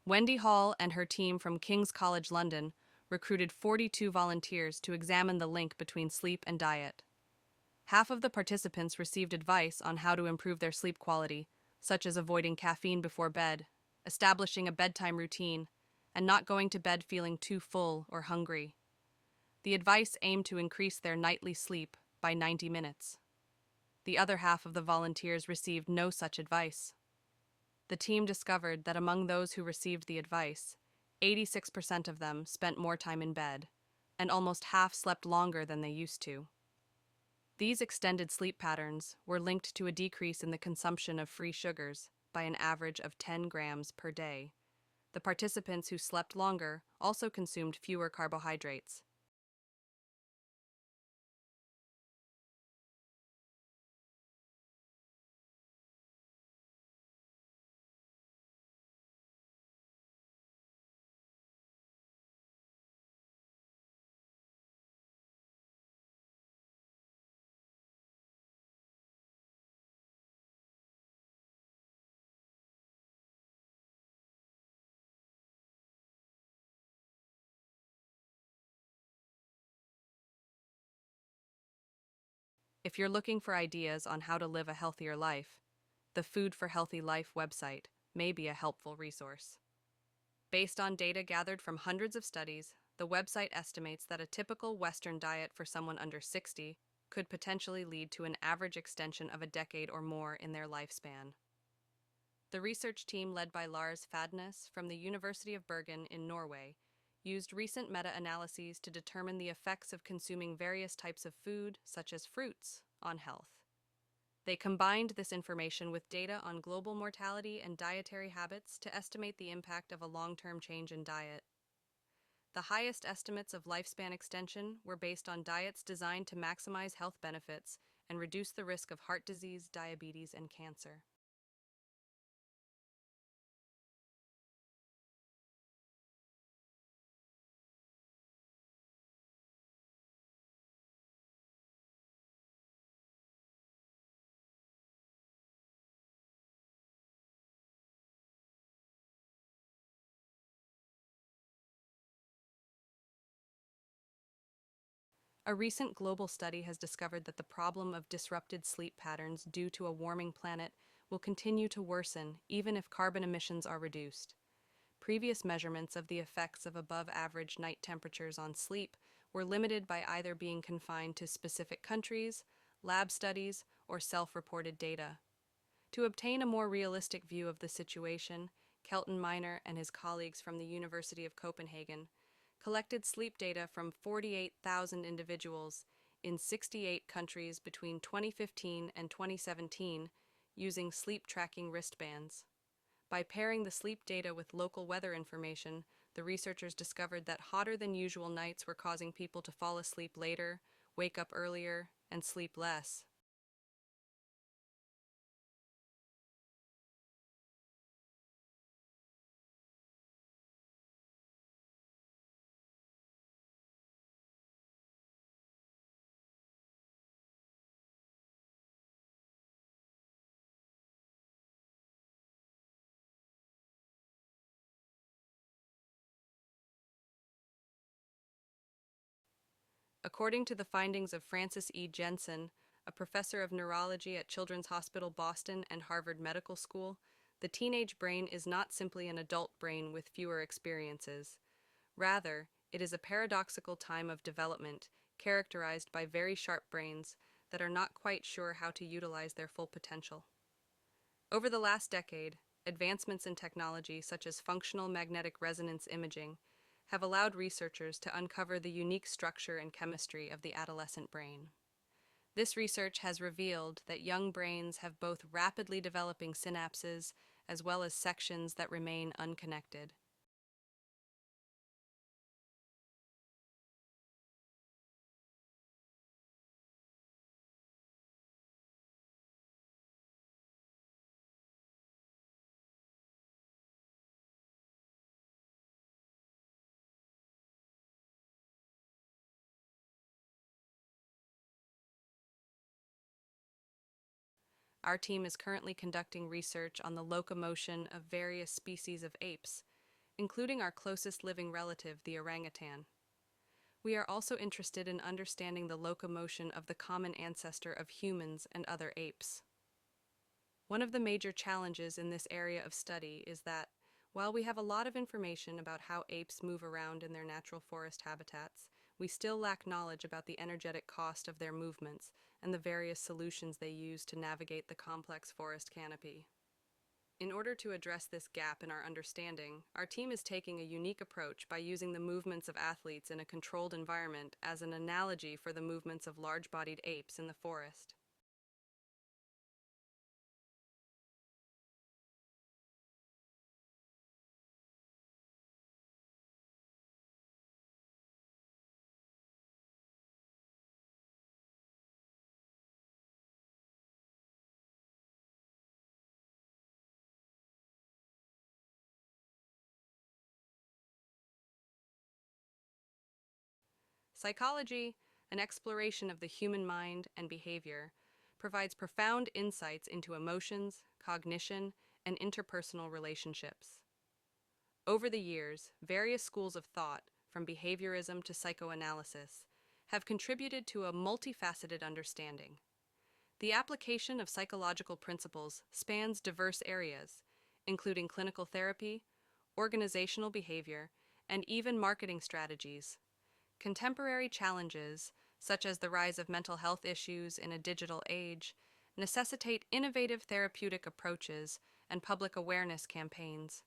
Wendy Hall and her team from King's College London recruited 42 volunteers to examine the link between sleep and diet. Half of the participants received advice on how to improve their sleep quality, such as avoiding caffeine before bed, establishing a bedtime routine, and not going to bed feeling too full or hungry. The advice aimed to increase their nightly sleep by 90 minutes. The other half of the volunteers received no such advice. The team discovered that among those who received the advice, 86% of them spent more time in bed, and almost half slept longer than they used to. These extended sleep patterns were linked to a decrease in the consumption of free sugars by an average of 10 grams per day. The participants who slept longer also consumed fewer carbohydrates. If you're looking for ideas on how to live a healthier life, the Food for Healthy Life website may be a helpful resource. Based on data gathered from hundreds of studies, the website estimates that a typical Western diet for someone under 60 could potentially lead to an average extension of a decade or more in their lifespan. The research team led by Lars Fadnes from the University of Bergen in Norway used recent meta-analyses to determine the effects of consuming various types of food, such as fruits, on health. They combined this information with data on global mortality and dietary habits to estimate the impact of a long-term change in diet. The highest estimates of lifespan extension were based on diets designed to maximize health benefits and reduce the risk of heart disease, diabetes, and cancer. A recent global study has discovered that the problem of disrupted sleep patterns due to a warming planet will continue to worsen even if carbon emissions are reduced. Previous measurements of the effects of above-average night temperatures on sleep were limited by either being confined to specific countries, lab studies, or self-reported data. To obtain a more realistic view of the situation, Kelton Miner and his colleagues from the University of Copenhagen collected sleep data from 48,000 individuals in 68 countries between 2015 and 2017 using sleep tracking wristbands. By pairing the sleep data with local weather information, the researchers discovered that hotter than usual nights were causing people to fall asleep later, wake up earlier, and sleep less. According to the findings of Francis E. Jensen, a professor of neurology at Children's Hospital Boston and Harvard Medical School, the teenage brain is not simply an adult brain with fewer experiences. Rather, it is a paradoxical time of development characterized by very sharp brains that are not quite sure how to utilize their full potential. Over the last decade, advancements in technology such as functional magnetic resonance imaging have allowed researchers to uncover the unique structure and chemistry of the adolescent brain. This research has revealed that young brains have both rapidly developing synapses as well as sections that remain unconnected. Our team is currently conducting research on the locomotion of various species of apes, including our closest living relative, the orangutan. We are also interested in understanding the locomotion of the common ancestor of humans and other apes. One of the major challenges in this area of study is that, while we have a lot of information about how apes move around in their natural forest habitats, we still lack knowledge about the energetic cost of their movements and the various solutions they use to navigate the complex forest canopy. In order to address this gap in our understanding, our team is taking a unique approach by using the movements of athletes in a controlled environment as an analogy for the movements of large-bodied apes in the forest. Psychology, an exploration of the human mind and behavior, provides profound insights into emotions, cognition, and interpersonal relationships. Over the years, various schools of thought, from behaviorism to psychoanalysis, have contributed to a multifaceted understanding. The application of psychological principles spans diverse areas, including clinical therapy, organizational behavior, and even marketing strategies. Contemporary challenges, such as the rise of mental health issues in a digital age, necessitate innovative therapeutic approaches and public awareness campaigns.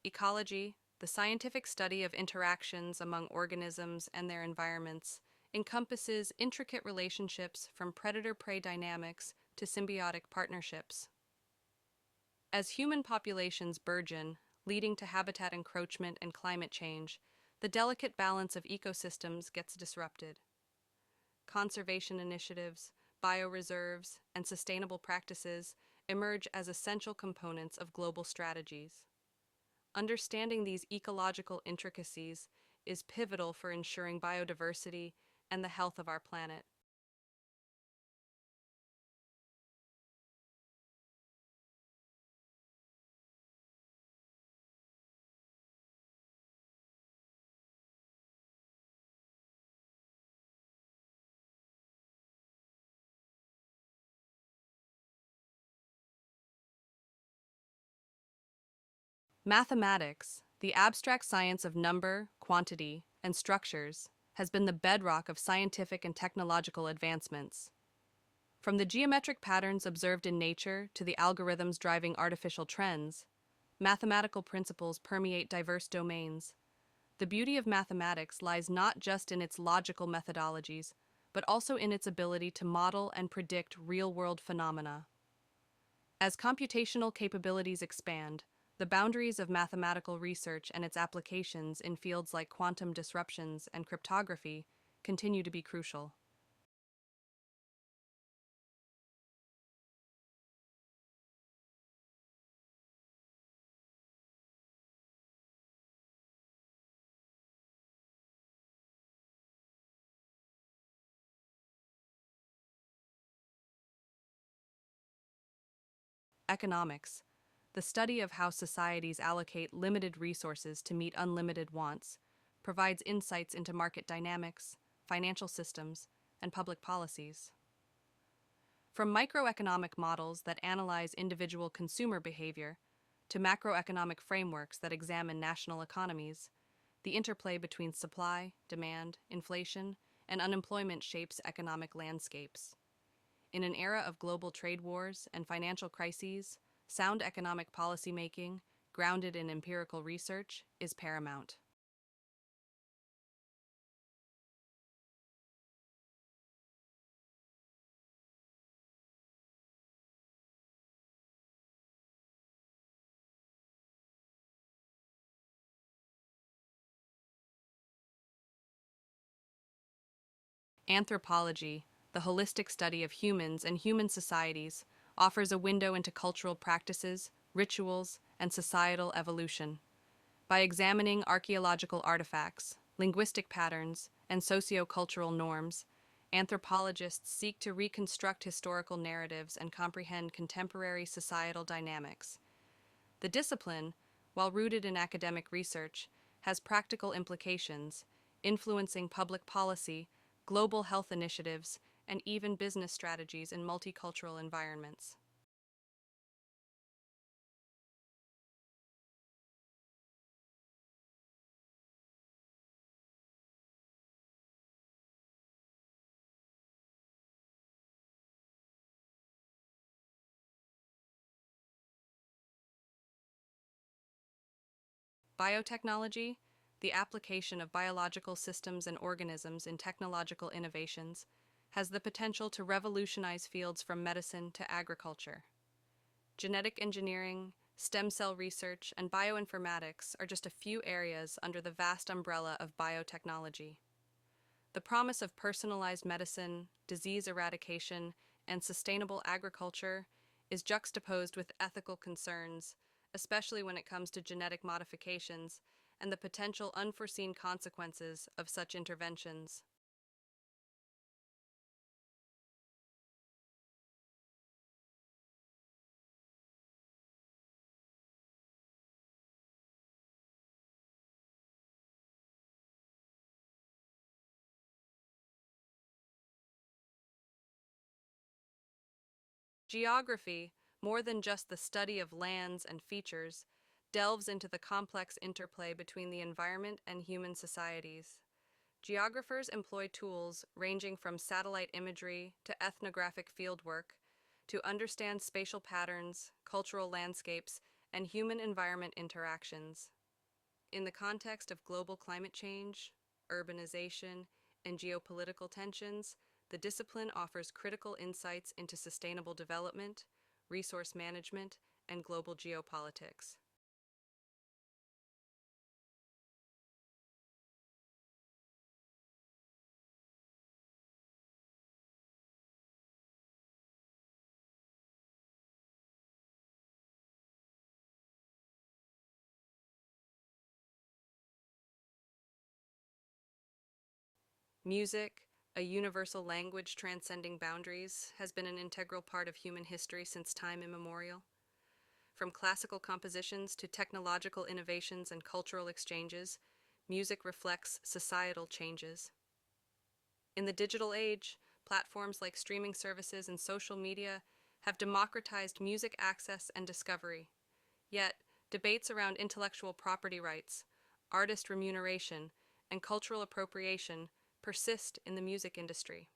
Ecology, the scientific study of interactions among organisms and their environments, encompasses intricate relationships from predator-prey dynamics to symbiotic partnerships. As human populations burgeon, leading to habitat encroachment and climate change, the delicate balance of ecosystems gets disrupted. Conservation initiatives, bioreserves, and sustainable practices emerge as essential components of global strategies. Understanding these ecological intricacies is pivotal for ensuring biodiversity and the health of our planet. Mathematics, the abstract science of number, quantity, and structures, has been the bedrock of scientific and technological advancements. From the geometric patterns observed in nature to the algorithms driving artificial trends, mathematical principles permeate diverse domains. The beauty of mathematics lies not just in its logical methodologies, but also in its ability to model and predict real-world phenomena. As computational capabilities expand, the boundaries of mathematical research and its applications in fields like quantum disruptions and cryptography continue to be crucial. Economics, the study of how societies allocate limited resources to meet unlimited wants, provides insights into market dynamics, financial systems, and public policies. From microeconomic models that analyze individual consumer behavior to macroeconomic frameworks that examine national economies, the interplay between supply, demand, inflation, and unemployment shapes economic landscapes. In an era of global trade wars and financial crises, sound economic policymaking, grounded in empirical research, is paramount. Anthropology, the holistic study of humans and human societies, offers a window into cultural practices, rituals, and societal evolution. By examining archaeological artifacts, linguistic patterns, and sociocultural norms, anthropologists seek to reconstruct historical narratives and comprehend contemporary societal dynamics. The discipline, while rooted in academic research, has practical implications, influencing public policy, global health initiatives, and even business strategies in multicultural environments. Biotechnology, the application of biological systems and organisms in technological innovations, has the potential to revolutionize fields from medicine to agriculture. Genetic engineering, stem cell research, and bioinformatics are just a few areas under the vast umbrella of biotechnology. The promise of personalized medicine, disease eradication, and sustainable agriculture is juxtaposed with ethical concerns, especially when it comes to genetic modifications and the potential unforeseen consequences of such interventions. Geography, more than just the study of lands and features, delves into the complex interplay between the environment and human societies. Geographers employ tools ranging from satellite imagery to ethnographic fieldwork to understand spatial patterns, cultural landscapes, and human environment interactions. In the context of global climate change, urbanization, and geopolitical tensions, the discipline offers critical insights into sustainable development, resource management, and global geopolitics. Music, a universal language transcending boundaries, has been an integral part of human history since time immemorial. From classical compositions to technological innovations and cultural exchanges, music reflects societal changes. In the digital age, platforms like streaming services and social media have democratized music access and discovery. Yet, debates around intellectual property rights, artist remuneration, and cultural appropriation persist in the music industry.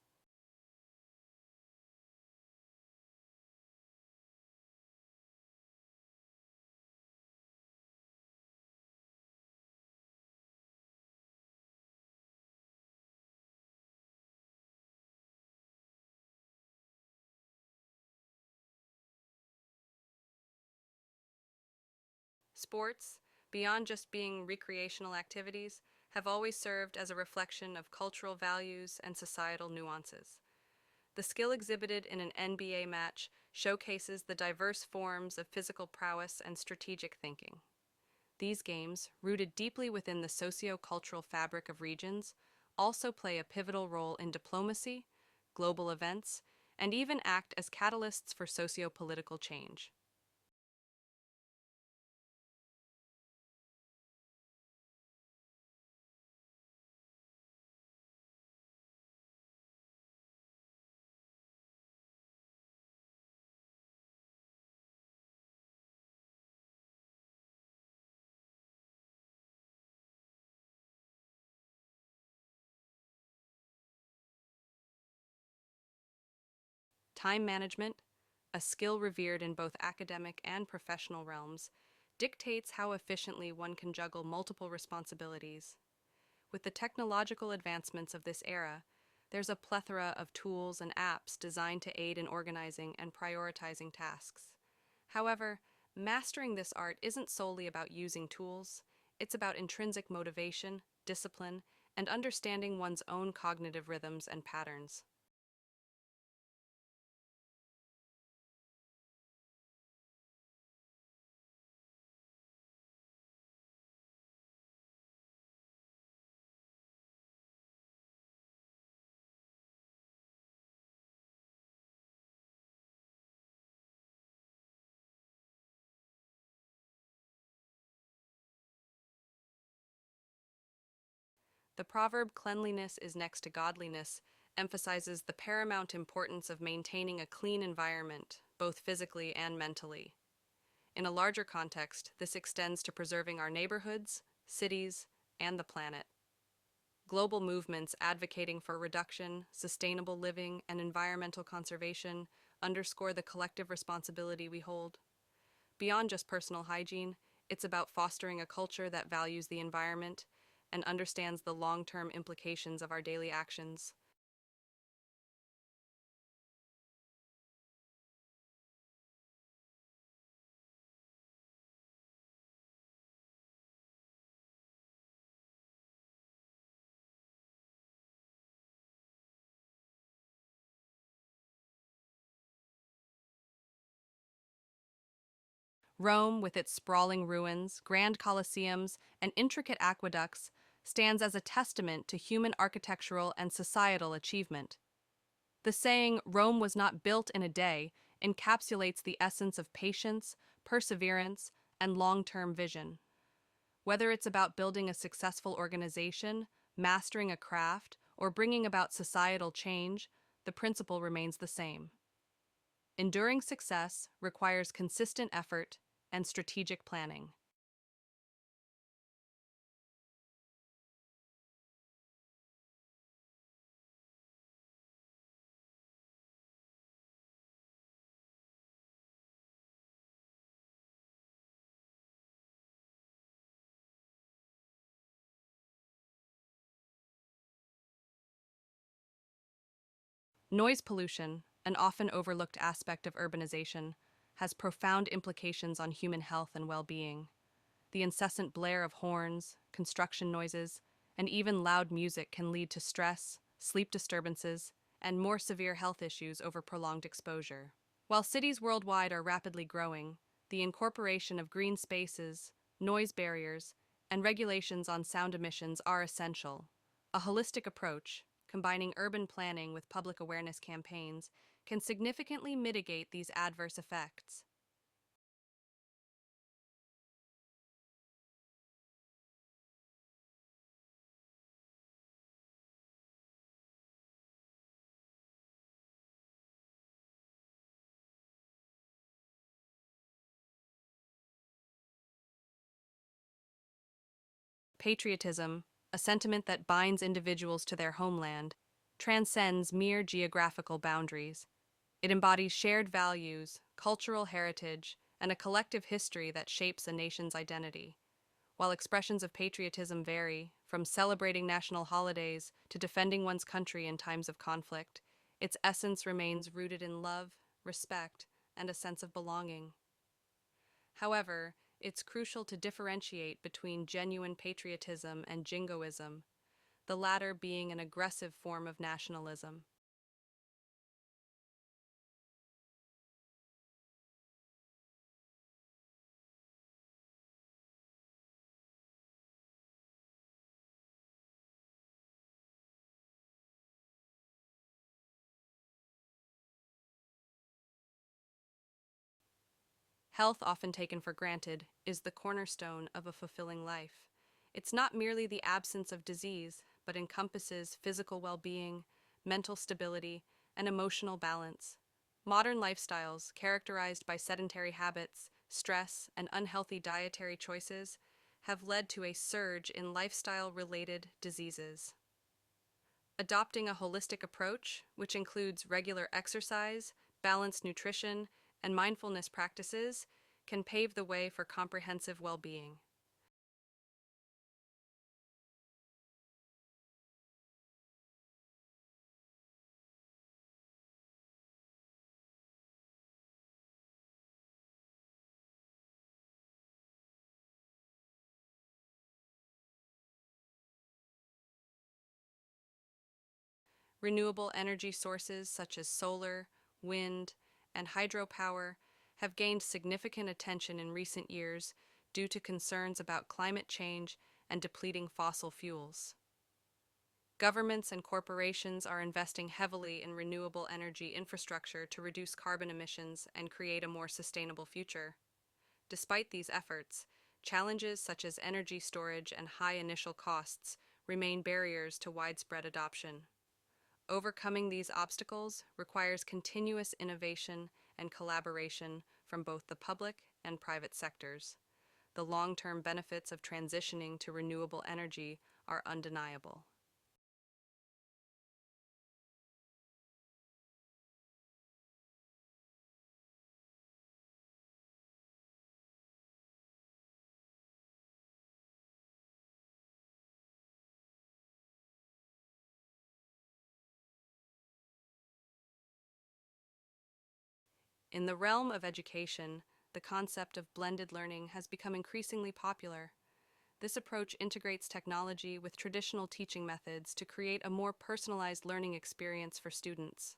Sports, beyond just being recreational activities, have always served as a reflection of cultural values and societal nuances. The skill exhibited in an NBA match showcases the diverse forms of physical prowess and strategic thinking. These games, rooted deeply within the socio-cultural fabric of regions, also play a pivotal role in diplomacy, global events, and even act as catalysts for socio-political change. Time management, a skill revered in both academic and professional realms, dictates how efficiently one can juggle multiple responsibilities. With the technological advancements of this era, there's a plethora of tools and apps designed to aid in organizing and prioritizing tasks. However, mastering this art isn't solely about using tools, it's about intrinsic motivation, discipline, and understanding one's own cognitive rhythms and patterns. The proverb "cleanliness is next to godliness" emphasizes the paramount importance of maintaining a clean environment, both physically and mentally. In a larger context, this extends to preserving our neighborhoods, cities, and the planet. Global movements advocating for reduction, sustainable living, and environmental conservation underscore the collective responsibility we hold. Beyond just personal hygiene, it's about fostering a culture that values the environment and understands the long-term implications of our daily actions. Rome, with its sprawling ruins, grand colosseums, and intricate aqueducts, stands as a testament to human architectural and societal achievement. The saying, "Rome was not built in a day," encapsulates the essence of patience, perseverance, and long-term vision. Whether it's about building a successful organization, mastering a craft, or bringing about societal change, the principle remains the same. Enduring success requires consistent effort and strategic planning. Noise pollution, an often overlooked aspect of urbanization, has profound implications on human health and well-being. The incessant blare of horns, construction noises, and even loud music can lead to stress, sleep disturbances, and more severe health issues over prolonged exposure. While cities worldwide are rapidly growing, the incorporation of green spaces, noise barriers, and regulations on sound emissions are essential. A holistic approach, combining urban planning with public awareness campaigns, can significantly mitigate these adverse effects. Patriotism, a sentiment that binds individuals to their homeland, transcends mere geographical boundaries. It embodies shared values, cultural heritage, and a collective history that shapes a nation's identity. While expressions of patriotism vary, from celebrating national holidays to defending one's country in times of conflict, its essence remains rooted in love, respect, and a sense of belonging. However, it's crucial to differentiate between genuine patriotism and jingoism, the latter being an aggressive form of nationalism. Health, often taken for granted, is the cornerstone of a fulfilling life. It's not merely the absence of disease, but encompasses physical well-being, mental stability, and emotional balance. Modern lifestyles, characterized by sedentary habits, stress, and unhealthy dietary choices, have led to a surge in lifestyle-related diseases. Adopting a holistic approach, which includes regular exercise, balanced nutrition, and mindfulness practices, can pave the way for comprehensive well-being. Renewable energy sources such as solar, wind, and hydropower have gained significant attention in recent years due to concerns about climate change and depleting fossil fuels. Governments and corporations are investing heavily in renewable energy infrastructure to reduce carbon emissions and create a more sustainable future. Despite these efforts, challenges such as energy storage and high initial costs remain barriers to widespread adoption. Overcoming these obstacles requires continuous innovation and collaboration from both the public and private sectors. The long-term benefits of transitioning to renewable energy are undeniable. In the realm of education, the concept of blended learning has become increasingly popular. This approach integrates technology with traditional teaching methods to create a more personalized learning experience for students.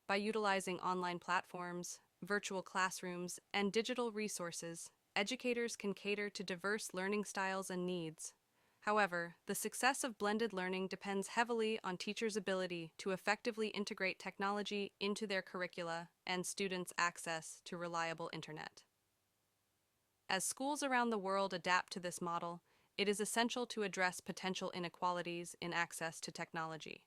By utilizing online platforms, virtual classrooms, and digital resources, educators can cater to diverse learning styles and needs. However, the success of blended learning depends heavily on teachers' ability to effectively integrate technology into their curricula and students' access to reliable internet. As schools around the world adapt to this model, it is essential to address potential inequalities in access to technology.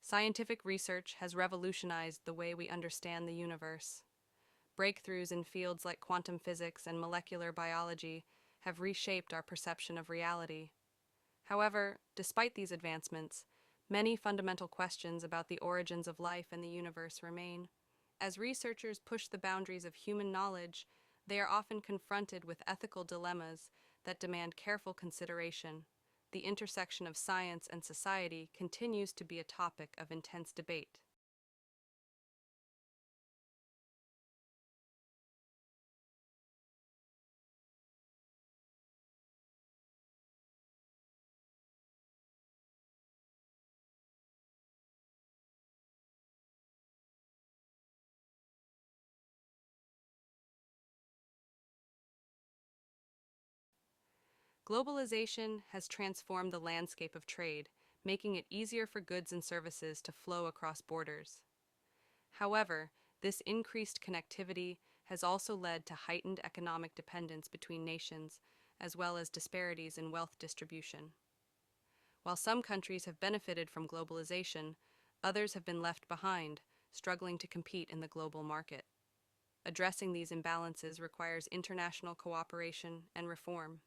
Scientific research has revolutionized the way we understand the universe. Breakthroughs in fields like quantum physics and molecular biology have reshaped our perception of reality. However, despite these advancements, many fundamental questions about the origins of life and the universe remain. As researchers push the boundaries of human knowledge, they are often confronted with ethical dilemmas that demand careful consideration. The intersection of science and society continues to be a topic of intense debate. Globalization has transformed the landscape of trade, making it easier for goods and services to flow across borders. However, this increased connectivity has also led to heightened economic dependence between nations, as well as disparities in wealth distribution. While some countries have benefited from globalization, others have been left behind, struggling to compete in the global market. Addressing these imbalances requires international cooperation and reform.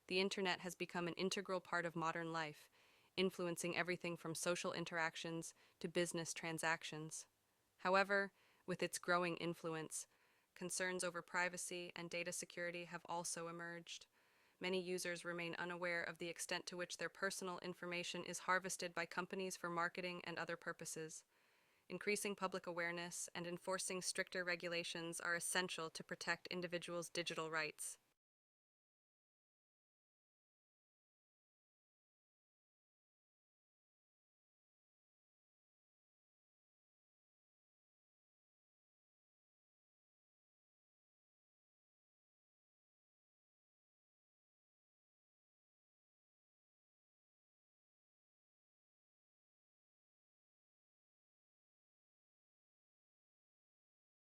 The internet has become an integral part of modern life, influencing everything from social interactions to business transactions. However, with its growing influence, concerns over privacy and data security have also emerged. Many users remain unaware of the extent to which their personal information is harvested by companies for marketing and other purposes. Increasing public awareness and enforcing stricter regulations are essential to protect individuals' digital rights.